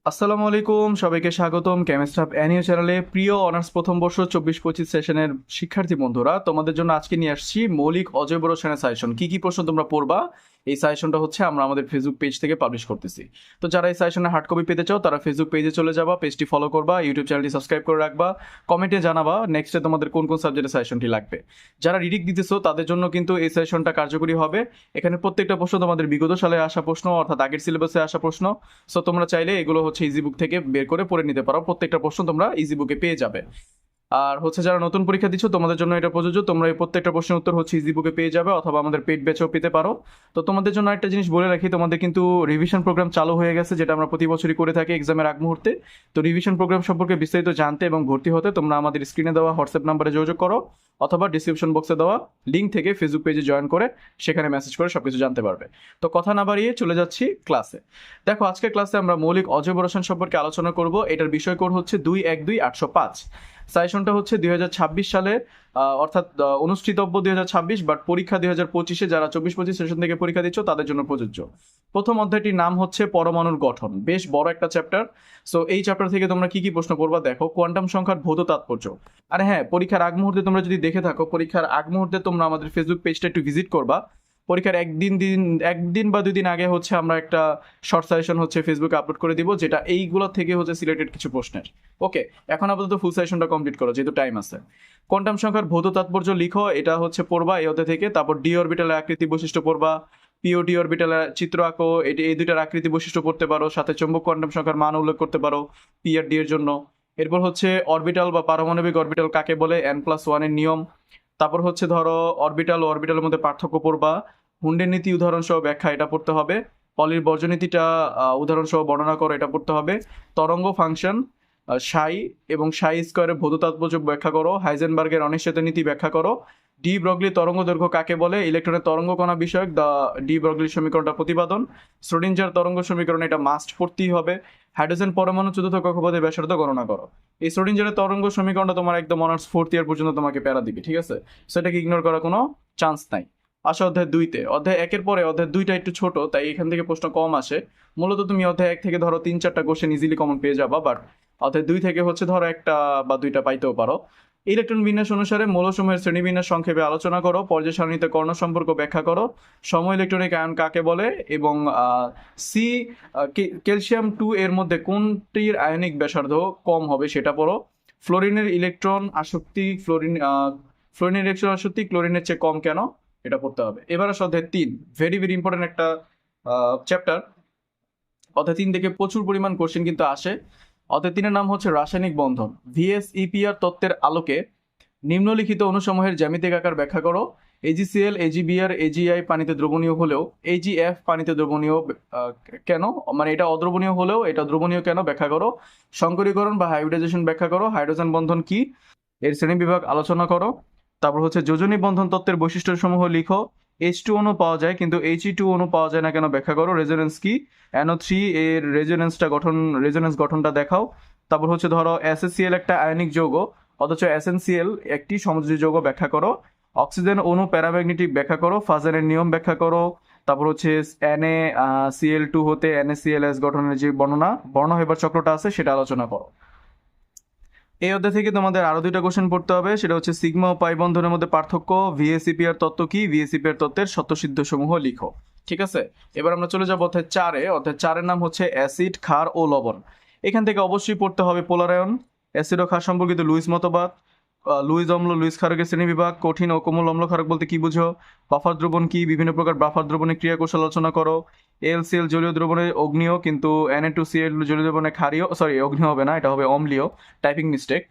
আসসালামু আলাইকুম, সবাইকে স্বাগতম কেমিস্ট্রি হাব অ্যানিউ চ্যানেলে। প্রিয় অনার্স প্রথম বর্ষ 24-25 সেশনের শিক্ষার্থী বন্ধুরা, তোমাদের জন্য আজকে নিয়ে আসছি মৌলিক অজৈব রসায়নের সাজেশন। কি কি প্রশ্ন তোমরা পড়বা, এই সাজেশনটা হচ্ছে আমরা আমাদের ফেসবুক পেজ থেকে পাবলিশ করতেছি। তো যারা এই সাজেশনের হার্ড কপি পেতে চাও তারা ফেসবুক পেজে চলে যাবা, পেজটি ফলো করবা, ইউটিউব চ্যানেলটি সাবস্ক্রাইব করে রাখবা, কমেন্টে জানাবা নেক্সটে তোমাদের কোন কোন সাবজেক্টের সাজেশনটি লাগবে। যারা রিডিক দিতেছো তাদের জন্য কিন্তু এই সাজেশনটা কার্যকরী হবে। এখানে প্রত্যেকটা প্রশ্ন তোমাদের বিগত সালে আসা প্রশ্ন, অর্থাৎ আগের সিলেবাসে আসা প্রশ্ন। সো তোমরা চাইলে এগুলো হচ্ছে ইজি বুক থেকে বের করে পড়ে নিতে পারো, প্রত্যেকটা প্রশ্ন তোমরা ইজি বুকে পেয়ে যাবে। আর হচ্ছে যারা নতুন পরীক্ষা দিচ্ছ তোমাদের জন্য এটা প্রযোজ্য, তোমরা এই প্রত্যেকটা প্রশ্নের উত্তর হচ্ছে ইজি বুকে পেয়ে যাবে, অথবা আমাদের পেড ব্যাচও পেতে পারো। তো তোমাদের জন্য একটা জিনিস বলে রাখি, তোমাদের কিন্তু রিভিশন প্রোগ্রাম চালু হয়ে গেছে, যেটা আমরা প্রতি বছরই করে থাকি এক্সামের আগ মুহূর্তে। তো রিভিশন প্রোগ্রাম সম্পর্কে বিস্তারিত জানতে এবং ভর্তি হতে তোমরা আমাদের স্ক্রিনে দেওয়া হোয়াটসঅ্যাপ নাম্বারে যোগাযোগ করো, অথবা ডিসক্রিপশন বক্সে দেওয়া লিঙ্ক থেকে ফেসবুক পেজে জয়েন করে সেখানে মেসেজ করে সবকিছু জানতে পারবে। তো কথা না বাড়িয়ে চলে যাচ্ছি ক্লাসে। দেখো, আজকের ক্লাসে আমরা মৌলিক অজৈব রসায়ন সম্পর্কে আলোচনা করব। এটার বিষয় কোড হচ্ছে 2-1-2-805। সাজেশনটা হচ্ছে 2026 সালে, অর্থাৎ অনুষ্ঠিতব্য 2026, বাট পরীক্ষা 2025-এ যারা 24-25 সেশন থেকে পরীক্ষা দিচ্ছ তাদের জন্য প্রযোজ্য। প্রথম অধ্যায়টির নাম হচ্ছে পরমাণুর গঠন, বেশ বড় একটা চ্যাপ্টার। সো এই চ্যাপ্টার থেকে তোমরা কি কি প্রশ্ন পড়বা দেখো। কোয়ান্টাম সংখ্যার ভৌত তাৎপর্য। আর হ্যাঁ, পরীক্ষার আগ মুহূর্তে তোমরা যদি দেখে থাকো, পরীক্ষার আগ মুহূর্তে তোমরা আমাদের ফেসবুক পেজটা একটু ভিজিট করবা। পরীক্ষার একদিন বা 2 দিন আগে হচ্ছে আমরা একটা শর্ট সাজেশন হচ্ছে ফেসবুকে আপলোড করে দিব, যেটা এইগুলো থেকে হচ্ছে সিলেক্টেড কিছু প্রশ্নের। ওকে, এখন আপাতত ফুল সেশনটা কমপ্লিট করো যেহেতু টাইম আছে। কোয়ান্টাম সংখ্যার ভৌত তাৎপর্য লিখো, এটা হচ্ছে পড়বা এই অধ্যায় থেকে। তারপর ডি অরবিটালের আকৃতি বৈশিষ্ট্য পড়বা, পিওডি অরবিটালের চিত্র আঁকো, এই দুইটার আকৃতি বৈশিষ্ট্য পড়তে পারো, সাথে চৌম্বক কোয়ান্টাম সংখ্যার মান উল্লেখ করতে পারো পি আর ডি এর জন্য। এরপর হচ্ছে অরবিটাল বা পারমাণবিক অরবিটাল কাকে বলে, n+1 এর নিয়ম। তারপর হচ্ছে ধরো অরবিটাল ও অরবিটালের মধ্যে পার্থক্য পড়বা, হুন্ডের নীতি উদাহরণ সহ ব্যাখ্যা, এটা পড়তে হবে। পলির বর্জনীতিটা উদাহরণ সহ বর্ণনা করো, এটা পড়তে হবে। তরঙ্গ ফাংশন সাই এবং সাই স্কোয়ারের ভৌত তাৎপর্য ব্যাখ্যা করো, হাইজেনবার্গের অনিশ্চয়তা নীতি ব্যাখ্যা করো, ডি ব্রগলি তরঙ্গ দৈর্ঘ্য কাকে বলে, ইলেকট্রনের তরঙ্গ কণা বিষয়ক দা ডি ব্রগলি সমীকরণটা প্রতিপাদন, শ্রোডিঞ্জার তরঙ্গ সমীকরণ, এটা মাস্ট পড়তেই হবে। হাইড্রোজেন পরমাণু চতুর্থ কক্ষপথের ব্যাসার্ধ গণনা করো। এই শ্রোডিঞ্জারের তরঙ্গ সমীকরণটা তোমার একদম অনার্স 4th ইয়ার পর্যন্ত তোমাকে প্যারা দিবে, ঠিক আছে? সেটাকে ইগনোর করার কোনো চান্স নাই। আসা অধ্যায় 2-তে, অধ্যায় 1-এর পরে অধ্যায় 2টা একটু ছোট, তাই এখান থেকে প্রশ্ন কম আসে। মূলত তুমি অধ্যায় 1 থেকে ধরো 3-4টা কোশ্চেন ইজিলি কমন পেয়ে যাবা, বাট অর্থাৎ 2 থেকে হচ্ছে ধরো একটা বা দুইটা পাইতেও পারো। ইলেকট্রন বিন্যাস অনুসারে মৌলসমূহের শ্রেণীবিন্যাস সংক্ষেপে আলোচনা করো, পর্যায় সারণীতে কর্ণ সম্পর্ক ব্যাখ্যা করো, সম ইলেকট্রনিক আয়ন কাকে বলে, এবং সি ক্যালসিয়াম 2 এর মধ্যে কোনটির আয়নিক ব্যাসার্ধ কম হবে সেটা পড়ো। ফ্লোরিনের ইলেকট্রন আসক্তি, ফ্লোরিনের ইলেকট্রন আসক্তি ক্লোরিনের চেয়ে কম কেন, এটা পড়তে হবে। এবার আসো অধ্যায় 3, ভেরি ভেরি ইম্পর্টেন্ট একটা চ্যাপ্টার। অধ্যায় 3 থেকে প্রচুর পরিমাণ কোশ্চেন কিন্তু আসে। অধ্যায় 3-এর নাম হচ্ছে রাসায়নিক বন্ধন। ভিএসইপিআর তত্ত্বের আলোকে নিম্নলিখিত অণুসমূহের জ্যামিতিক আকার ব্যাখ্যা করো। এজিসিএল, এজিবিআর, এজিআই পানিতে দ্রবণীয় হলেও এজিএফ পানিতে দ্রবণীয় কেন, মানে এটা অদ্রবণীয় হলেও এটা দ্রবণীয় কেন ব্যাখ্যা করো। সংকরীকরণ বা হাইব্রিডাইজেশন ব্যাখ্যা করো। হাইড্রোজেন বন্ধন কি, এর শ্রেণীবিভাগ আলোচনা করো। তারপর হচ্ছে যোজনী বন্ধন তত্ত্বের বৈশিষ্ট্যসমূহ লিখো। H2 অণু পাওয়া যায় কিন্তু He2 অণু পাওয়া যায় না কেন ব্যাখ্যা করো। রেজোনেন্স কি, NO3 এর রেজোনেন্স গঠনটা দেখাও। তারপর হচ্ছে ধরো SaCl একটা আয়নিক যৌগ, অথচ SnCl একটি সমযোজী যৌগ, ব্যাখ্যা করো। অক্সিজেন অণু প্যারাম্যাগনেটিক ব্যাখ্যা করো। ফাজারের নিয়ম ব্যাখ্যা করো। তারপর হচ্ছে NaCl2 হতে NaClS গঠনের যে বর্ণহৈবার চক্রটা আছে সেটা আলোচনা করো। এই অধ্যায় থেকে তোমাদের আরো 2টা কোশ্চেন পড়তে হবে, সেটা হচ্ছে সিগমা ও পাই বন্ধনের মধ্যে পার্থক্য, ভিএসইপিআর তত্ত্ব কি, ভিএসইপিআর তত্ত্বের সত্যসিদ্ধ সমূহ লিখো। ঠিক আছে, এবার আমরা চলে যাবো অধ্যায় 4-এ। অধ্যায় 4-এর নাম হচ্ছে অ্যাসিড, ক্ষার ও লবণ। এখান থেকে অবশ্যই পড়তে হবে পোলার আয়ন, অ্যাসিড ও ক্ষার সম্পর্কিত লুইস মতবাদ, লুইস অম্ল, লুইস ক্ষারকের শ্রেণীবিভাগ, কঠিন ও কোমল অম্ল ক্ষারক বলতে কি বুঝো, বাফার দ্রবণ কি, বিভিন্ন প্রকার বাফার দ্রবণের ক্রিয়া কৌশল আলোচনা করো। এলসিএল জলীয় দ্রবণে অগ্নিয় কিন্তু Na2Cl জলীয় দ্রবণে ক্ষারীয়, সরি অগ্নিয় হবে না, এটা হবে অম্লীয়, টাইপিং মিস্টেক।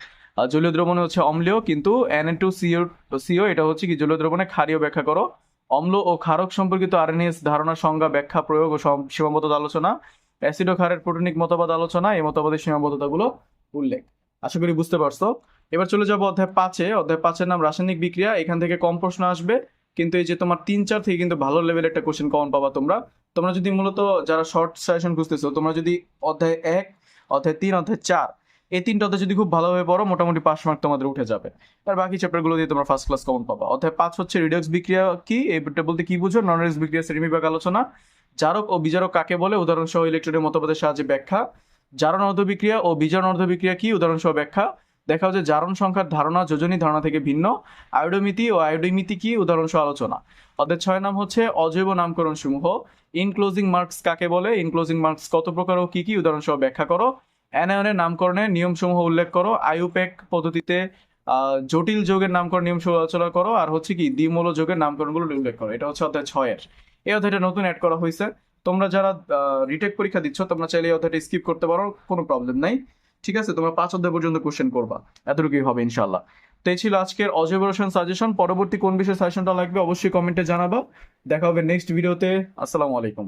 জলীয় দ্রবণে হচ্ছে অম্লীয় কিন্তু Na2CO এটা হচ্ছে কি জলীয় দ্রবণে ক্ষারীয়, ব্যাখ্যা করো। অম্ল ও ক্ষারক সম্পর্কিত আরএনএস ধারণা, সংজ্ঞা, ব্যাখ্যা, প্রয়োগ ও সীমাবদ্ধতা আলোচনা। অ্যাসিড ও ক্ষারের প্রোটনিক মতবাদ আলোচনা, এই মতবাদের সীমাবদ্ধতাগুলো উল্লেখ। আশা করি বুঝতে পারছো। এবার চলে যাবো অধ্যায় 5-এ। অধ্যায় 5-এর নাম রাসায়নিক বিক্রিয়া। এখান থেকে কম প্রশ্ন আসবে, কিন্তু এই যে তোমার 3-4 থেকে কিন্তু ভালো লেভেলের একটা কোশ্চেন কমন পাবা তোমরা। তোমরা যদি মূলত যারা শর্ট সাজেশন খুঁজতেছো, তোমরা যদি অধ্যায় 1, অধ্যায় 3, অধ্যায় 4 এই 3টা অধ্যায় যদি খুব ভালোভাবে পড়ো, মোটামুটি 5 মার্ক তোমাদের উঠে যাবে। আর বাকি চ্যাপ্টারগুলো দিয়ে তোমরা ফার্স্ট ক্লাস কমন পাবা। অধ্যায় 5 হচ্ছে রিডক্স বিক্রিয়া কি, এটা বলতে কি বুঝো, নন রিডক্স বিক্রিয়া শ্রেণীবিভাগ আলোচনা। জারক ও বিজারক কাকে বলে, উদাহরণ সহ ইলেকট্রনের মতবাদের সাহায্যে ব্যাখ্যা। জারণ অর্ধবিক্রিয়া ও বিজারণ অর্ধবিক্রিয়া কি, উদাহরণসহ ব্যাখ্যা। দেখা হচ্ছে জারণ সংখ্যার ধারণা যোজনী ধারণা থেকে ভিন্ন। আয়োডোমিতি ও আয়োডিমিতি কি, উদাহরণসহ আলোচনা। অধ্যায় 6 নাম হচ্ছে অজৈব নামকরণ সমূহ। ইনক্লোজিং মার্কস কাকে বলে, ইনক্লোজিং মার্কস কত প্রকার ও কি কি, উদাহরণসহ ব্যাখ্যা করো। অ্যানায়নের নামকরণের নিয়মসমূহ উল্লেখ করো। আইউপ্যাক পদ্ধতিতে জটিল যৌগের নামকরণ নিয়মসমূহ আলোচনা করো। আর হচ্ছে কি দ্বিমূল যৌগের নামকরণগুলো উল্লেখ করো। এটা হচ্ছে অধ্যায় 6-এর। এই অধ্যায়টা নতুন অ্যাড করা হয়েছে। তোমরা যারা রিটেক পরীক্ষা দিচ্ছ তোমরা চাইলে এই অধ্যায়টা স্কিপ করতে পারো, কোনো প্রবলেম নাই। ঠিক আছে, তোমরা 5 অধ্যায় পর্যন্ত কোশ্চেন করবা, এতটুকুই হবে ইনশাল্লাহ। তো এই ছিল আজকের অজৈব রসায়ন সাজেশন। পরবর্তী কোন বিষয়ে সাজেশনটা লাগবে অবশ্যই কমেন্টে জানাবা। দেখা হবে নেক্সট ভিডিওতে। আসসালামু আলাইকুম।